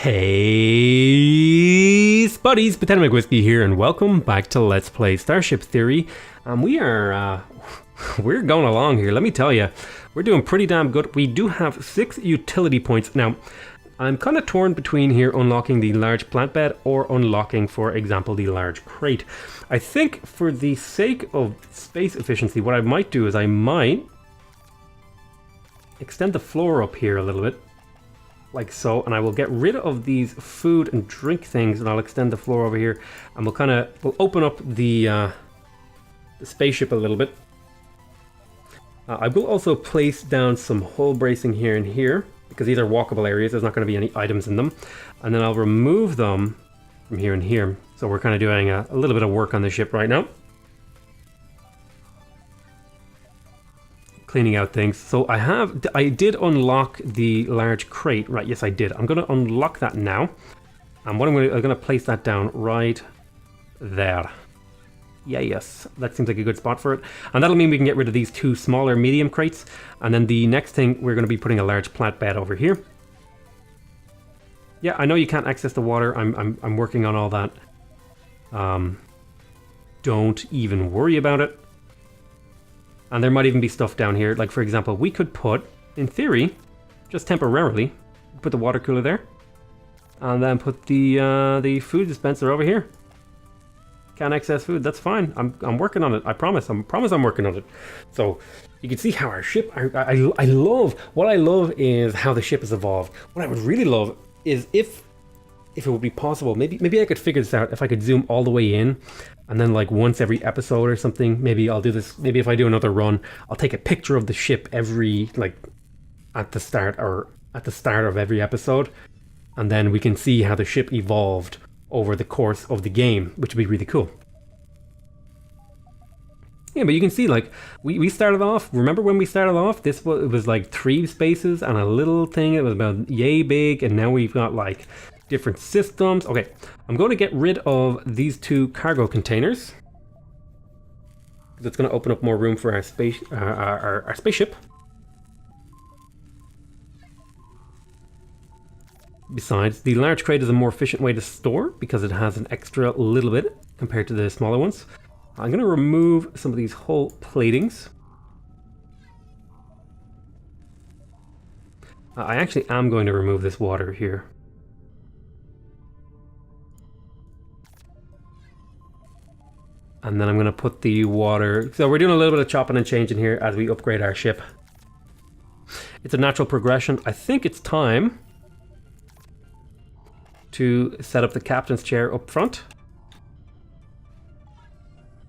Hey, spuddies, PotatoMcWhiskey here, and welcome back to Let's Play Starship Theory. We're going along here. Let me tell you, we're doing pretty damn good. We do have 6 utility points now. I'm kind of torn between here unlocking the large plant bed or unlocking, for example, the large crate. I think for the sake of space efficiency, what I might do is I might extend the floor up here a little bit, like so, and I will get rid of these food and drink things, and I'll extend the floor over here, and we'll open up the spaceship a little bit. I will also place down some hull bracing here and here, because these are walkable areas. There's not going to be any items in them, and then I'll remove them from here and here. So we're kind of doing a little bit of work on the ship right now, cleaning out things. So I did unlock the large crate, right? Yes, I did. I'm going to unlock that now, and what I'm going to place that down right there. Yeah, yes, that seems like a good spot for it, and that'll mean we can get rid of these 2 smaller medium crates, and then the next thing, we're going to be putting a large plant bed over here. Yeah, I know you can't access the water. I'm working on all that. Don't even worry about it. And there might even be stuff down here. Like, for example, we could put, in theory, just temporarily, put the water cooler there, and then put the food dispenser over here. Can't access food. That's fine. I'm working on it. I promise. I'm working on it. So you can see how our ship. I love. What I love is how the ship has evolved. What I would really love is if it would be possible. Maybe I could figure this out. If I could zoom all the way in, and then like once every episode or something, maybe I'll do this. Maybe if I do another run, I'll take a picture of the ship every at the start of every episode, and then we can see how the ship evolved over the course of the game, which would be really cool. Yeah, but you can see, like, we started off, remember when we started off, it was like 3 spaces and a little thing, it was about yay big, and now we've got like different systems. Okay, I'm going to get rid of these 2 cargo containers. That's going to open up more room for our spaceship. Besides, the large crate is a more efficient way to store because it has an extra little bit compared to the smaller ones. I'm going to remove some of these hull platings. I actually am going to remove this water here. And then I'm going to put the water... So we're doing a little bit of chopping and changing here as we upgrade our ship. It's a natural progression. I think it's time to set up the captain's chair up front.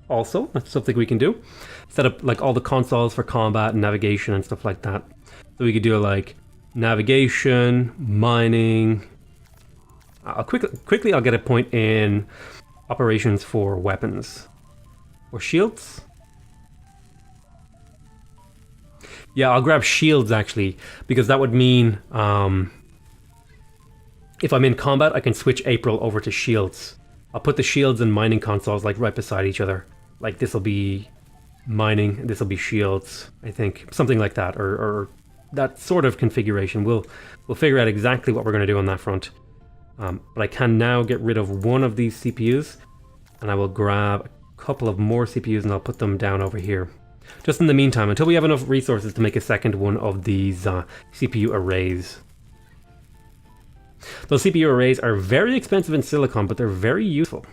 Also, that's something we can do. Set up like all the consoles for combat and navigation and stuff like that. So we could do like navigation, mining. Quickly I'll get a point in operations for weapons or shields. Yeah, I'll grab shields actually, because that would mean if I'm in combat, I can switch April over to shields. I'll put the shields and mining consoles like right beside each other. Like this will be mining, this will be shields, I think. Something like that, or that sort of configuration. We'll figure out exactly what we're going to do on that front. But I can now get rid of one of these CPUs, and I will grab a couple of more CPUs and I'll put them down over here. Just in the meantime, until we have enough resources to make a second one of these CPU arrays. Those CPU arrays are very expensive in silicon, but they're very useful.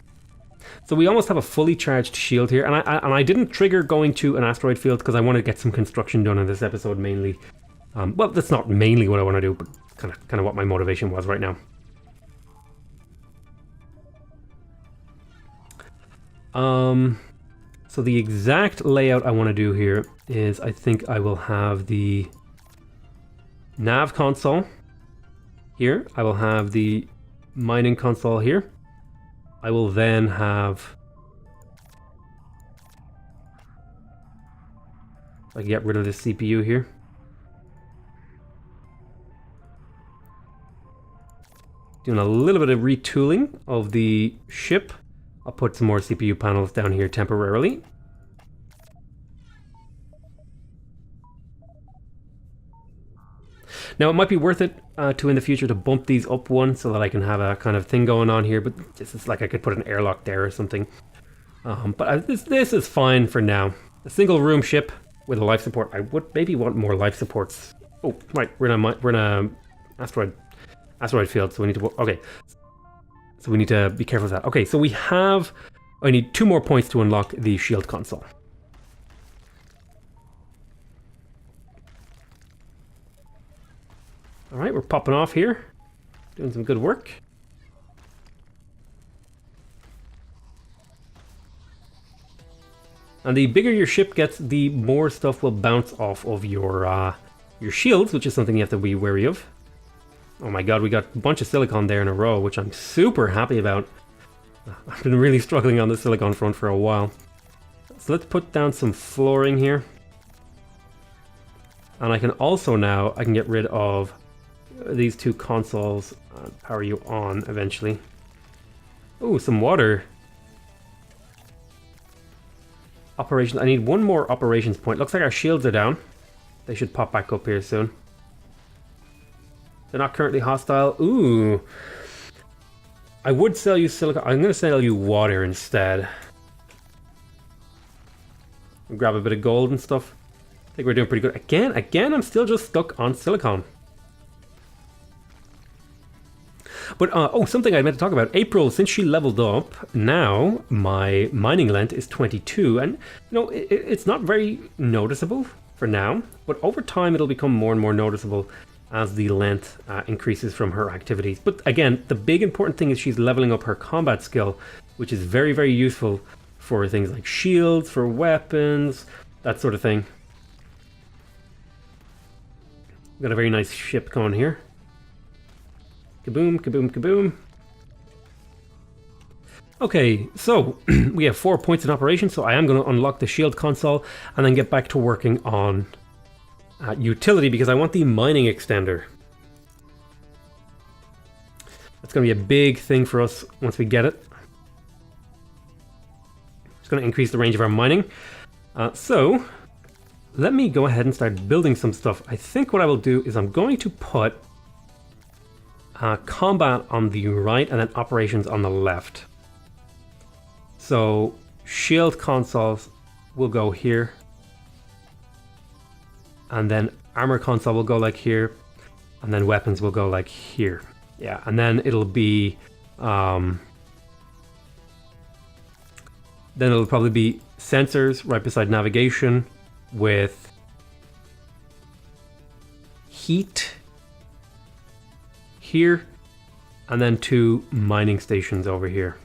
So we almost have a fully charged shield here, and I didn't trigger going to an asteroid field because I want to get some construction done in this episode mainly. Well, that's not mainly what I want to do, but kind of what my motivation was right now. So the exact layout I want to do here is I think I will have the nav console here. I will have the mining console here. I will then have... I get rid of the CPU here. Doing a little bit of retooling of the ship. I'll put some more CPU panels down here temporarily. Now, it might be worth it to in the future to bump these up one so that I can have a kind of thing going on here, but this is like I could put an airlock there or something. But this is fine for now. A single room ship with a life support. I would maybe want more life supports. Oh, right, we're in a asteroid field, so we need to... Okay, so we need to be careful of that. Okay, so we have... I need 2 more points to unlock the shield console. Alright, we're popping off here. Doing some good work. And the bigger your ship gets, the more stuff will bounce off of your shields, which is something you have to be wary of. Oh my god, we got a bunch of silicon there in a row, which I'm super happy about. I've been really struggling on the silicon front for a while. So let's put down some flooring here. And I can also now, I can get rid of these 2 consoles and power you on eventually. Oh, some water. Operations, I need 1 more operations point. Looks like our shields are down. They should pop back up here soon. They're not currently hostile. Ooh. I would sell you silicon. I'm going to sell you water instead. Grab a bit of gold and stuff. I think we're doing pretty good. Again, I'm still just stuck on silicon. But, oh, something I meant to talk about. April, since she leveled up, now my mining length is 22. And, you know, it's not very noticeable for now. But over time, it'll become more and more noticeable as the length increases from her activities. But again, the big important thing is she's leveling up her combat skill, which is very, very useful for things like shields, for weapons, that sort of thing. Got a very nice ship going here. Kaboom, kaboom, kaboom. Okay, so we have 4 points in operation, so I am going to unlock the shield console and then get back to working on utility because I want the mining extender. That's going to be a big thing for us once we get it. It's going to increase the range of our mining. So let me go ahead and start building some stuff. I think what I will do is I'm going to put combat on the right and then operations on the left. So shield consoles will go here. And then armor console will go like here. And then weapons will go like here. Yeah, and then it'll be... then it'll probably be sensors right beside navigation with heat here. And then 2 mining stations over here.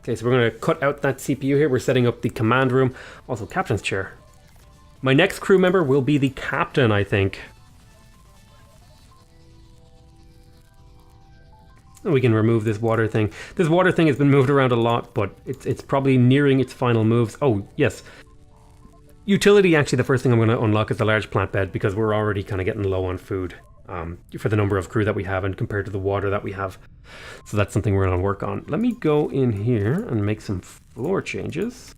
Okay, so we're going to cut out that CPU here. We're setting up the command room. Also, captain's chair. My next crew member will be the captain, I think. And we can remove this water thing. This water thing has been moved around a lot, but it's probably nearing its final moves. Oh, yes. Utility, actually, the first thing I'm going to unlock is the large plant bed because we're already kind of getting low on food for the number of crew that we have and compared to the water that we have. So that's something we're going to work on. Let me go in here and make some floor changes.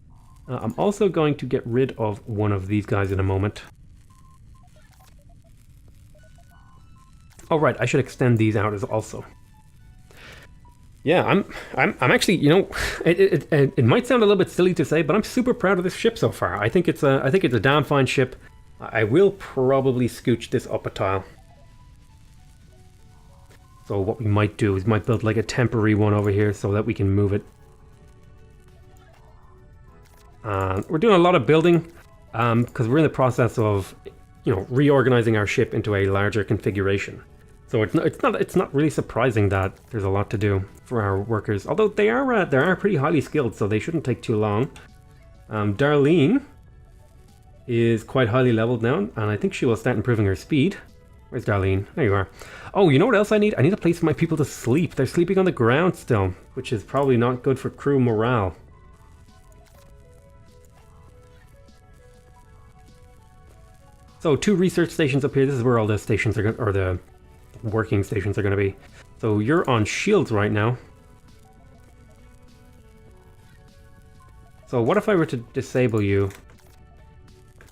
I'm also going to get rid of one of these guys in a moment. Oh, right, I should extend these out as also. Yeah, I'm actually, you know, it might sound a little bit silly to say, but I'm super proud of this ship so far. I think it's a damn fine ship. I will probably scooch this up a tile. So what we might do is might build like a temporary one over here so that we can move it. We're doing a lot of building because we're in the process of, you know, reorganizing our ship into a larger configuration. So it's not really surprising that there's a lot to do for our workers. Although they are pretty highly skilled, so they shouldn't take too long. Darlene is quite highly leveled now, and I think she will start improving her speed. Where's Darlene? There you are. Oh, you know what else I need? I need a place for my people to sleep. They're sleeping on the ground still, which is probably not good for crew morale. So 2 research stations up here. This is where all the stations are going, or the working stations are going to be. So you're on shields right now. So what if I were to disable you?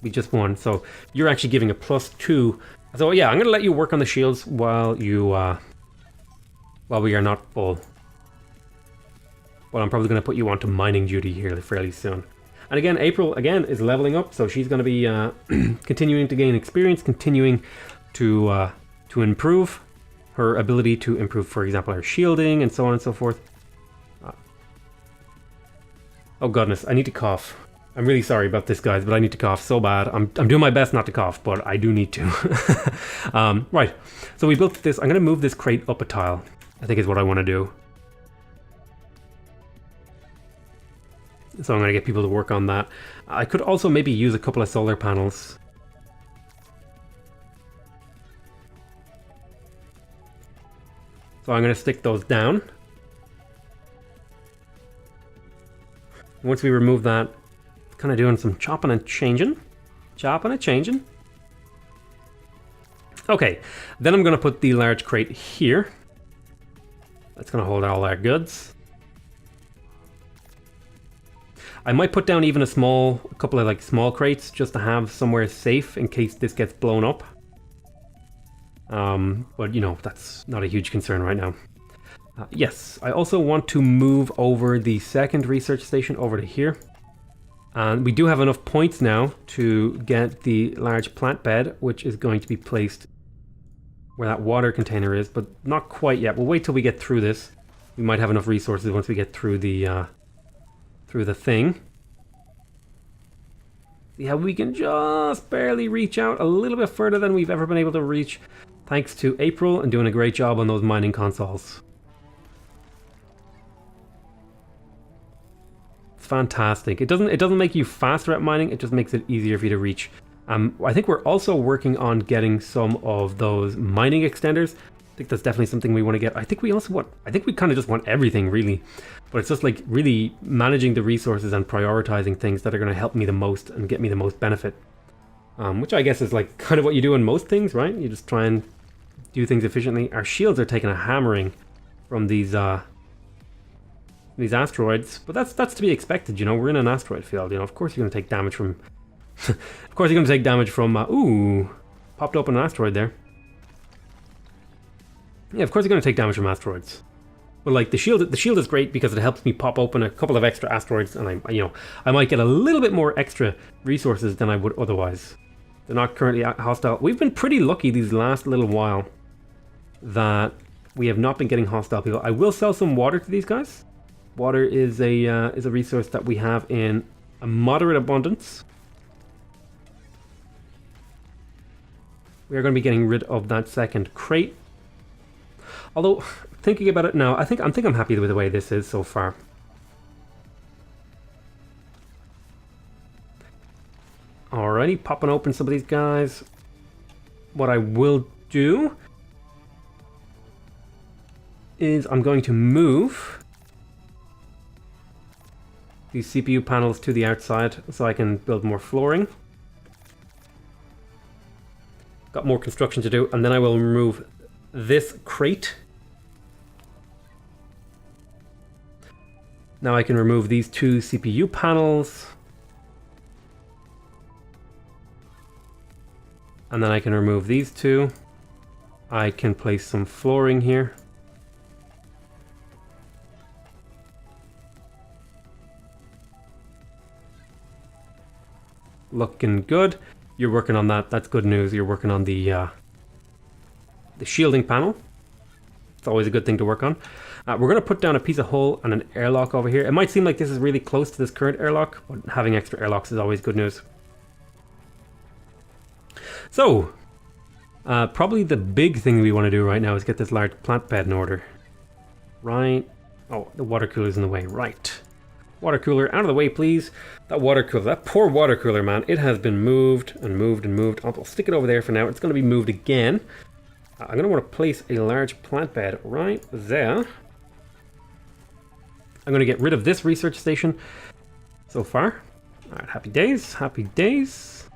We just won. So you're actually giving a +2. So yeah, I'm gonna let you work on the shields while you while we are not full. But I'm probably gonna put you onto mining duty here fairly soon. And again, April again is leveling up, so she's gonna be continuing to gain experience, continuing to improve her ability to improve, for example, her shielding and so on and so forth. Oh goodness, I need to cough. I'm really sorry about this, guys, but I need to cough so bad. I'm doing my best not to cough, but I do need to. Right, so we built this. I'm going to move this crate up a tile, I think is what I want to do. So I'm going to get people to work on that. I could also maybe use a couple of solar panels. So I'm going to stick those down. Once we remove that, kind of doing some chopping and changing. Chopping and changing. Okay, then I'm going to put the large crate here. That's going to hold all our goods. I might put down even a couple of like small crates just to have somewhere safe in case this gets blown up. But you know, that's not a huge concern right now. Yes, I also want to move over the second research station over to here. And we do have enough points now to get the large plant bed, which is going to be placed where that water container is, but not quite yet. We'll wait till we get through this. We might have enough resources once we get through the thing. See how we can just barely reach out a little bit further than we've ever been able to reach, thanks to April and doing a great job on those mining consoles. Fantastic. It doesn't make you faster at mining, it just makes it easier for you to reach. I think we're also working on getting some of those mining extenders. I think that's definitely something we want to get. I think we kind of just want everything really, but it's just like really managing the resources and prioritizing things that are going to help me the most and get me the most benefit, which I guess is like kind of what you do in most things, right? You just try and do things efficiently. Our shields are taking a hammering from these asteroids, but that's to be expected, you know. We're in an asteroid field, you know. Of course you're going to take damage from of course you're going to take damage from ooh, popped open an asteroid there. Yeah, of course you're going to take damage from asteroids. But like the shield is great because it helps me pop open a couple of extra asteroids, and I might get a little bit more extra resources than I would otherwise. They're not currently hostile. We've been pretty lucky these last little while that we have not been getting hostile people. I will sell some water to these guys. Water is a resource that we have in a moderate abundance. We are going to be getting rid of that second crate. Although, thinking about it now, I think I'm happy with the way this is so far. Alrighty, popping open some of these guys. What I will do is I'm going to move these CPU panels to the outside so I can build more flooring. Got more construction to do, and then I will remove this crate. Now I can remove these two CPU panels. And then I can remove these two. I can place some flooring here. Looking good. You're working on that. That's good news. You're working on the shielding panel. It's always a good thing to work on. We're going to put down a piece of hull and an airlock over here. It might seem like this is really close to this current airlock, but having extra airlocks is always good news. So, probably the big thing we want to do right now is get this large plant bed in order. Right. Oh, the water cooler's in the way. Right. Water cooler, out of the way, please. That water cooler, that poor water cooler, man. It has been moved and moved and moved. I'll stick it over there for now. It's going to be moved again. I'm going to want to place a large plant bed right there. I'm going to get rid of this research station so far. All right, happy days, happy days.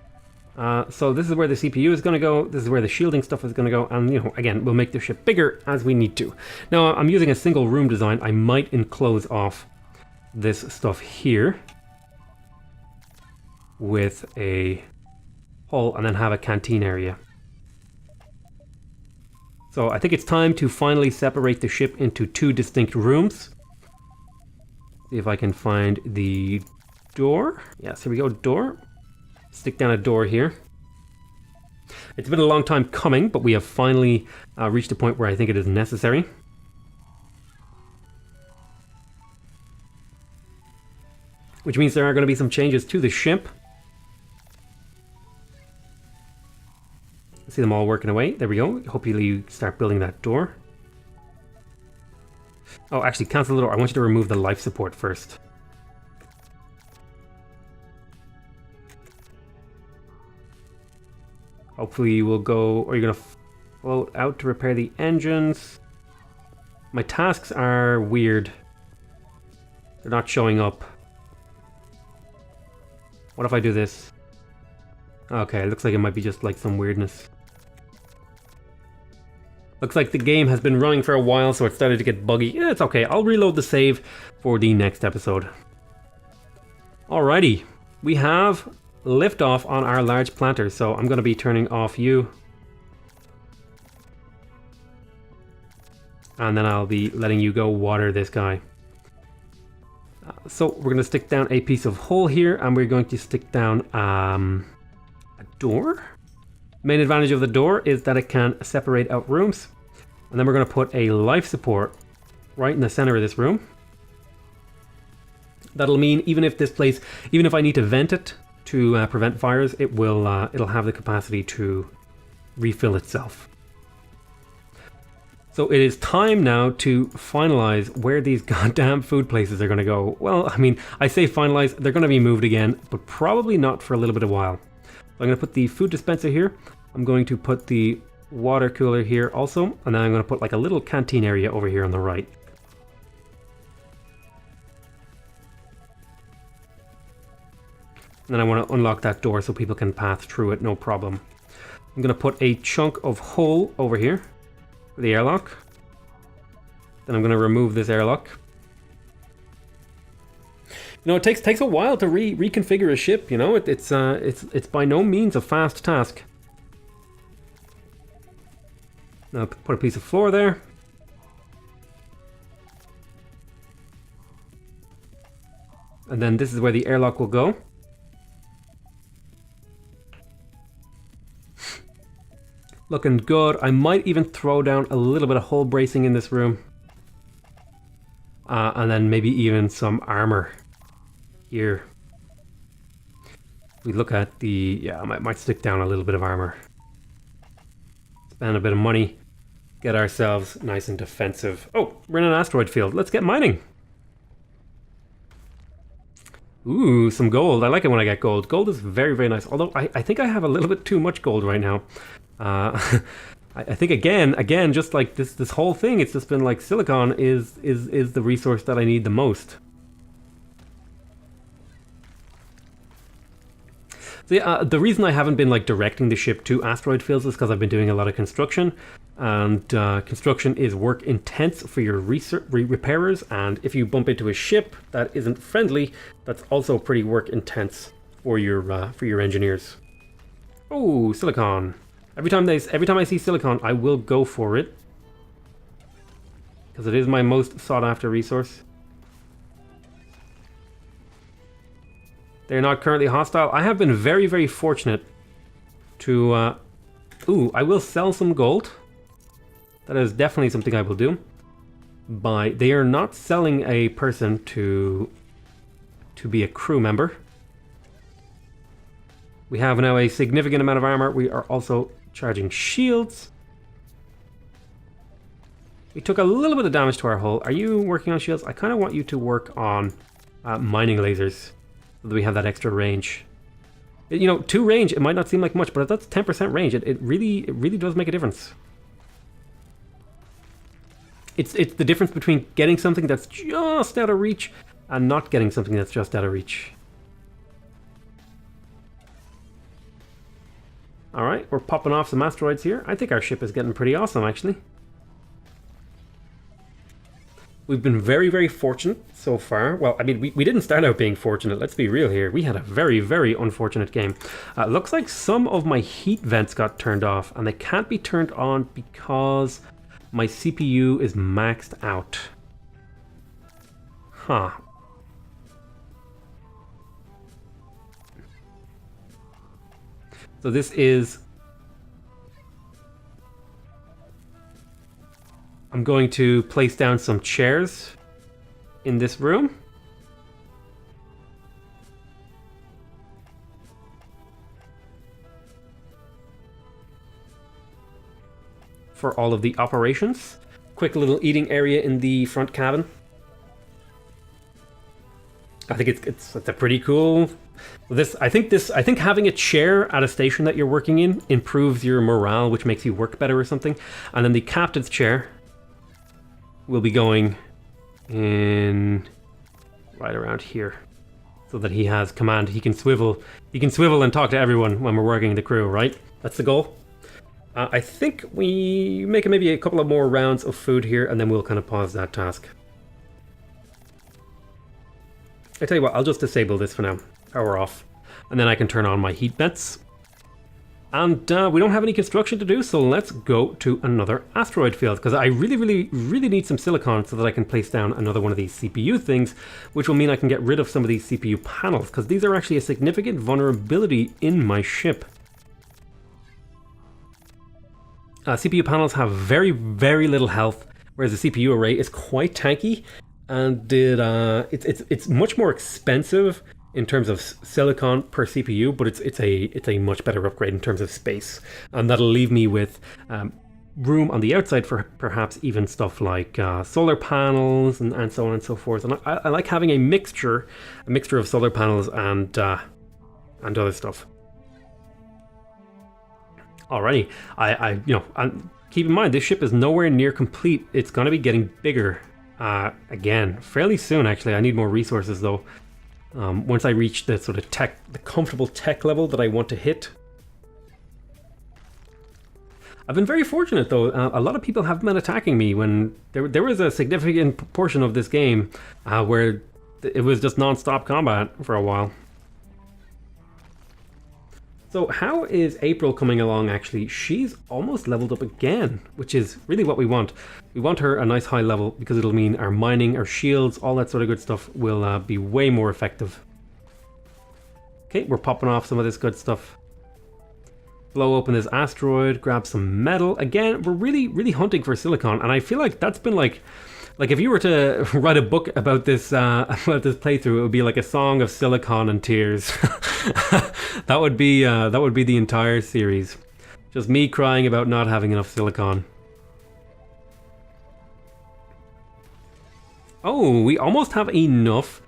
So this is where the CPU is going to go. This is where the shielding stuff is going to go. And, you know, again, we'll make the ship bigger as we need to. Now, I'm using a single room design. I might enclose off this stuff here with a hull and then have a canteen area. So I think it's time to finally separate the ship into 2 distinct rooms. See if I can find the door. Yes, here we go, door. Stick down a door here. It's been a long time coming, but we have finally reached a point where I think it is necessary. Which means there are going to be some changes to the ship. See them all working away. There we go. Hopefully you start building that door. Oh, actually, cancel the door. I want you to remove the life support first. Hopefully you will go, or you're going to float out to repair the engines. My tasks are weird. They're not showing up. What if I do this? Okay, it looks like it might be just like some weirdness. Looks like the game has been running for a while, so it started to get buggy. Yeah, it's okay. I'll reload the save for the next episode. Alrighty. We have liftoff on our large planter, so I'm going to be turning off you. And then I'll be letting you go water this guy. So we're going to stick down a piece of hull here, and we're going to stick down a door. Main advantage of the door is that it can separate out rooms. And then we're going to put a life support right in the center of this room. That'll mean even if this place, even if I need to vent it to prevent fires, it will it'll have the capacity to refill itself. So it is time now to finalize where these goddamn food places are going to go. Well, I mean, I say finalize, they're going to be moved again, but probably not for a little bit of while. I'm going to put the food dispenser here. I'm going to put the water cooler here also. And then I'm going to put like a little canteen area over here on the right. And then I want to unlock that door so people can pass through it, no problem. I'm going to put a chunk of hull over here for the airlock. Then I'm going to remove this airlock. You know, it takes a while to reconfigure a ship. You know, it's by no means a fast task. Now put a piece of floor there. And then this is where the airlock will go. Looking good. I might even throw down a little bit of hull bracing in this room. And then maybe even some armor here. We look at the, yeah, I might stick down a little bit of armor. Spend a bit of money. Get ourselves nice and defensive. Oh, we're in an asteroid field. Let's get mining. Ooh, some gold. I like it when I get gold. Gold is very, very nice. Although I think I have a little bit too much gold right now. I think again, just like this whole thing, it's just been like silicon is the resource that I need the most. So yeah, the reason I haven't been like directing the ship to asteroid fields is because I've been doing a lot of construction, and construction is work intense for your repairers, and if you bump into a ship that isn't friendly, that's also pretty work intense for your engineers. Oh, silicon. Every time I see silicon, I will go for it, because it is my most sought after resource. They're not currently hostile. I have been very, very fortunate to... ooh, I will sell some gold. That is definitely something I will do. They are not selling a person to be a crew member. We have now a significant amount of armor. We are also charging shields. We took a little bit of damage to our hull. Are you working on shields? I kind of want you to work on mining lasers. So that we have that extra range. You know, 2 range, it might not seem like much, but that's 10% range. It really does make a difference. It's the difference between getting something that's just out of reach and not getting something that's just out of reach. Alright, we're popping off some asteroids here. I think our ship is getting pretty awesome, actually. We've been very, very fortunate so far. Well, I mean, we didn't start out being fortunate. Let's be real here. We had a very, very unfortunate game. Looks like some of my heat vents got turned off, and they can't be turned on because my CPU is maxed out. Huh. So this is... I'm going to place down some chairs in this room. For all of the operations. Quick little eating area in the front cabin. I think it's a pretty cool... I think having a chair at a station that you're working in improves your morale, which makes you work better or something. And then the captain's chair will be going in right around here, so that he has command. He can swivel and talk to everyone when we're working the crew, right? That's the goal. I think we make maybe a couple of more rounds of food here, and then we'll kind of pause that task. I tell you what, I'll just disable this for now. Power off. And then I can turn on my heat vents. And we don't have any construction to do, so let's go to another asteroid field, because I really need some silicon so that I can place down another one of these CPU things, which will mean I can get rid of some of these CPU panels, because these are actually a significant vulnerability in my ship. CPU panels have very little health, whereas the CPU array is quite tanky, and it's much more expensive in terms of silicon per CPU, but it's a much better upgrade in terms of space, and that'll leave me with room on the outside for perhaps even stuff like solar panels and so on and so forth. And I like having a mixture of solar panels and other stuff. Alrighty, and keep in mind this ship is nowhere near complete. It's going to be getting bigger again fairly soon. Actually, I need more resources though. Once I reach the sort of the comfortable tech level that I want to hit. I've been very fortunate though. A lot of people have been attacking me when there was a significant proportion of this game where it was just non-stop combat for a while. So how is April coming along actually? She's almost leveled up again, which is really what we want. We want her a nice high level because it'll mean our mining, our shields, all that sort of good stuff will be way more effective. Okay, we're popping off some of this good stuff. Blow open this asteroid, grab some metal. Again, we're really hunting for silicon, and I feel like that's been like if you were to write a book about this playthrough, it would be like a song of silicon and tears. that would be the entire series. Just me crying about not having enough silicon. Oh, we almost have enough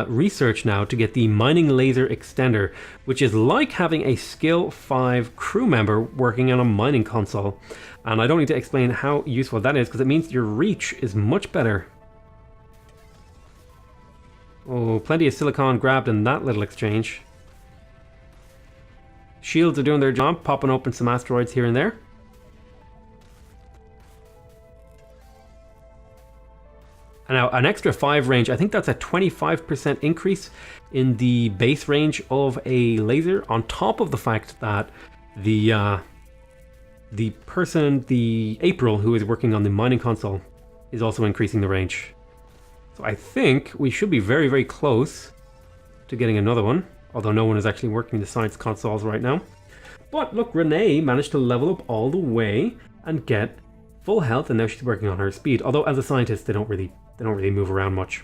research now to get the mining laser extender, which is like having a skill 5 crew member working on a mining console. And I don't need to explain how useful that is, because it means your reach is much better. Oh, plenty of silicon grabbed in that little exchange. Shields are doing their job, popping open some asteroids here and there. And now an extra 5 range, I think that's a 25% increase in the base range of a laser, on top of the fact that the April, who is working on the mining console, is also increasing the range. So I think we should be very close to getting another one, although no one is actually working the science consoles right now. But look, Renee managed to level up all the way and get full health, and now she's working on her speed. Although as a scientist, they don't really move around much.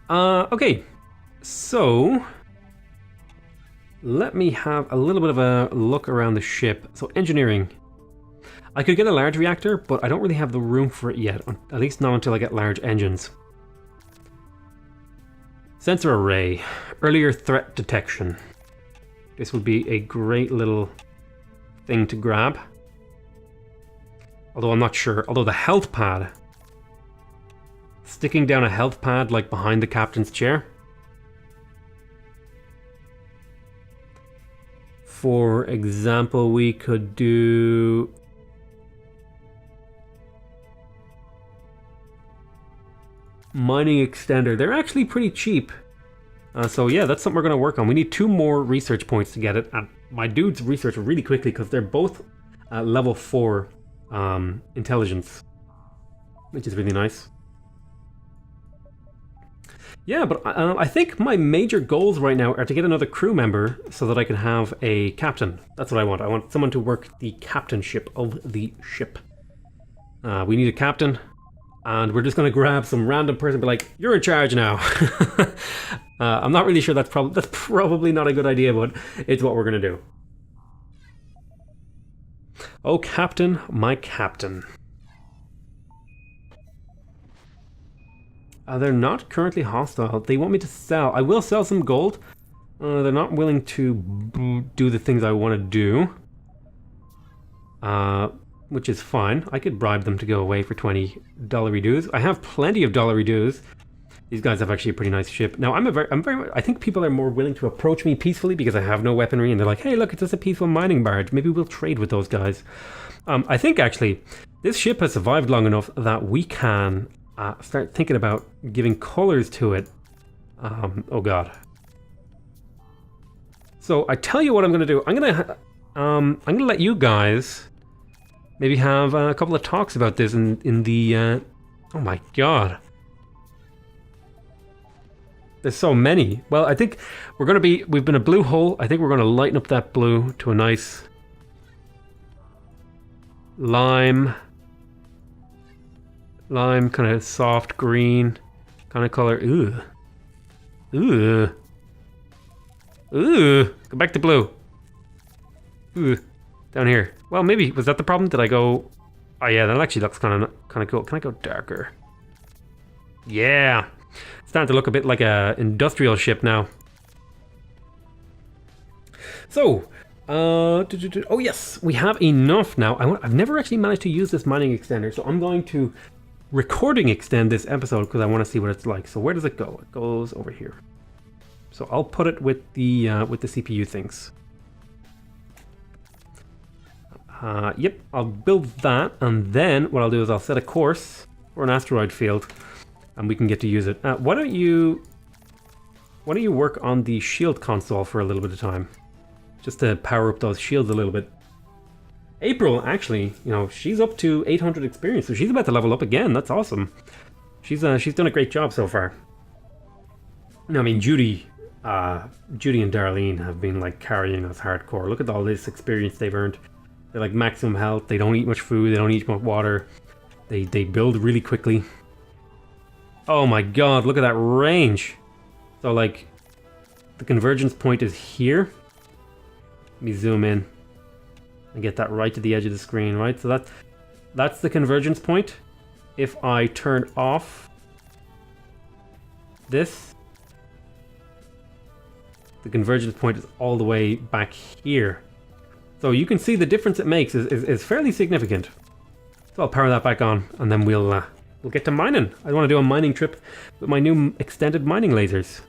Okay, so let me have a little bit of a look around the ship. So engineering. I could get a large reactor, but I don't really have the room for it yet. At least not until I get large engines. Sensor array. Earlier threat detection. This would be a great little thing to grab. Although I'm not sure. Although the health pad. Sticking down a health pad like behind the captain's chair. For example, we could do mining extender. They're actually pretty cheap. So yeah, that's something we're going to work on. We need 2 more research points to get it. And my dudes research really quickly because they're both level 4 intelligence, which is really nice. Yeah, but I think my major goals right now are to get another crew member so that I can have a captain. That's what I want. I want someone to work the captainship of the ship. We need a captain, and we're just going to grab some random person and be like, you're in charge now. I'm not really sure that's probably not a good idea, but it's what we're going to do. Oh, Captain, my captain. They're not currently hostile. They want me to sell. I will sell some gold. They're not willing to do the things I want to do. Which is fine. I could bribe them to go away for $20 dues. I have plenty of dollary dues. These guys have actually a pretty nice ship. Now, I think people are more willing to approach me peacefully because I have no weaponry, and they're like, hey, look, it's just a peaceful mining barge. Maybe we'll trade with those guys. I think, actually, this ship has survived long enough that we can start thinking about giving colors to it. Oh, God. So, I tell you what I'm going to do. I'm going to let you guys maybe have a couple of talks about this in the... oh, my God. There's so many. Well, I think we've been a blue hole. I think we're going to lighten up that blue to a nice lime kind of soft green kind of color. Ooh. Go back to blue. Ooh. Down here. Well, maybe, was that the problem? Did I go... Oh yeah, that actually looks kind of cool. Can I go darker? Yeah. It's starting to look a bit like a industrial ship now. So, oh yes, we have enough now. I've never actually managed to use this mining extender, so I'm going to recording extend this episode because I want to see what it's like. So where does it go? It goes over here. So I'll put it with the CPU things. Yep, I'll build that, and then what I'll do is I'll set a course for an asteroid field, and we can get to use it. Why don't you work on the shield console for a little bit of time, just to power up those shields a little bit. April, actually, you know, she's up to 800 experience, so she's about to level up again. That's awesome. She's done a great job so far. I mean, Judy and Darlene have been like carrying us hardcore. Look at all this experience they've earned. They're like maximum health. They don't eat much food. They don't eat much water. They build really quickly. Oh my God! Look at that range. So like, the convergence point is here. Let me zoom in and get that right to the edge of the screen. Right. So that's the convergence point. If I turn off this, the convergence point is all the way back here. So you can see the difference it makes is fairly significant. So I'll power that back on, and then we'll get to mining. I want to do a mining trip with my new extended mining lasers.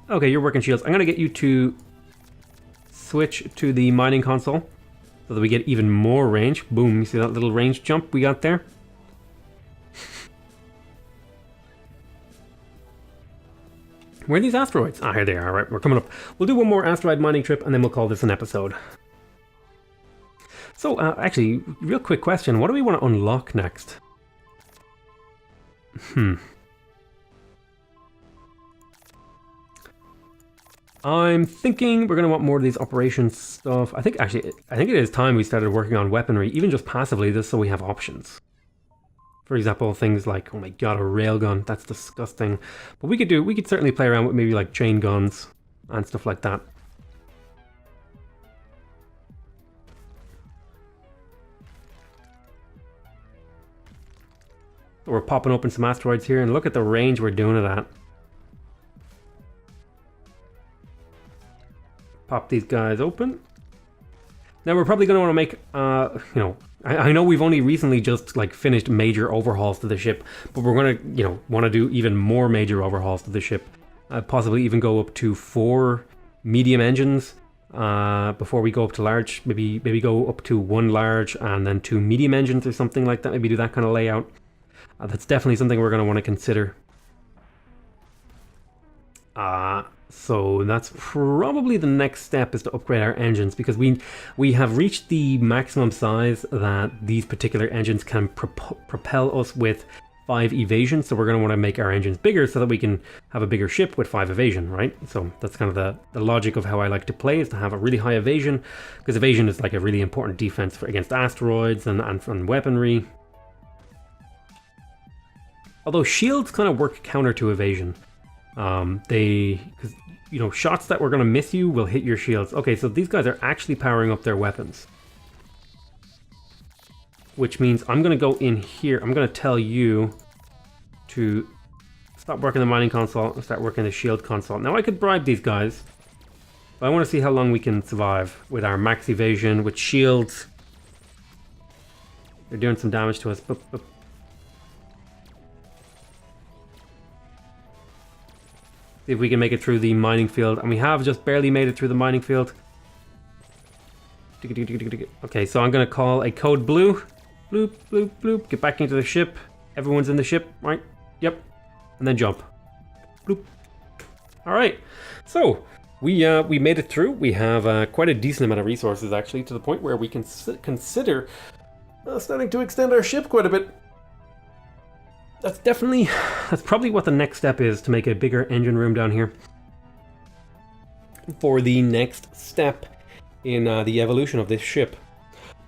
Okay, you're working shields. I'm going to get you to switch to the mining console so that we get even more range. Boom, you see that little range jump we got there? Where are these asteroids? Ah, here they are. All right, we're coming up. We'll do one more asteroid mining trip, and then we'll call this an episode. So, actually, real quick question. What do we want to unlock next? I'm thinking we're going to want more of these operations stuff. I think it is time we started working on weaponry, even just passively, just so we have options. For example, things like, oh my God, a railgun. That's disgusting. But we could certainly play around with maybe like chain guns and stuff like that. So we're popping open some asteroids here, and look at the range we're doing it at. Pop these guys open. Now we're probably going to want to make, you know, I know we've only recently just like finished major overhauls to the ship, but we're going to, you know, want to do even more major overhauls to the ship. Possibly even go up to 4 medium engines before we go up to large. Maybe go up to 1 large and then 2 medium engines or something like that. Maybe do that kind of layout. That's definitely something we're going to want to consider. So that's probably the next step, is to upgrade our engines, because we have reached the maximum size that these particular engines can propel us with 5 evasion. So we're going to want to make our engines bigger so that we can have a bigger ship with 5 evasion, right? So that's kind of the logic of how I like to play, is to have a really high evasion, because evasion is like a really important defense against asteroids and weaponry. Although shields kind of work counter to evasion. Because, you know, shots that were going to miss you will hit your shields. Okay, so these guys are actually powering up their weapons. Which means I'm going to go in here. I'm going to tell you to stop working the mining console and start working the shield console. Now, I could bribe these guys, but I want to see how long we can survive with our max evasion, with shields. They're doing some damage to us. See if we can make it through the mining field. And we have just barely made it through the mining field. Okay, so I'm going to call a code blue. Bloop, bloop, bloop. Get back into the ship. Everyone's in the ship, right? Yep. And then jump. Bloop. Alright. So, we made it through. We have quite a decent amount of resources, actually, to the point where we can consider starting to extend our ship quite a bit. That's probably what the next step is, to make a bigger engine room down here for the next step in the evolution of this ship.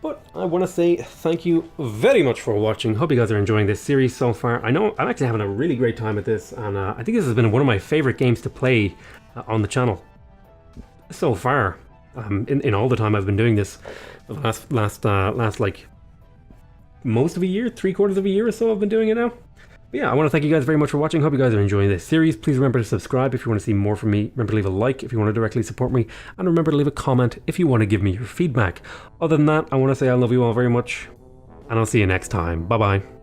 But I want to say thank you very much for watching. Hope you guys are enjoying this series so far. I know I'm actually having a really great time at this, and I think this has been one of my favorite games to play on the channel so far. In all the time I've been doing this, the last like most of a year, 3/4 of a year or so I've been doing it now. But yeah, I want to thank you guys very much for watching. Hope you guys are enjoying this series. Please remember to subscribe if you want to see more from me. Remember to leave a like if you want to directly support me. And remember to leave a comment if you want to give me your feedback. Other than that, I want to say I love you all very much. And I'll see you next time. Bye-bye.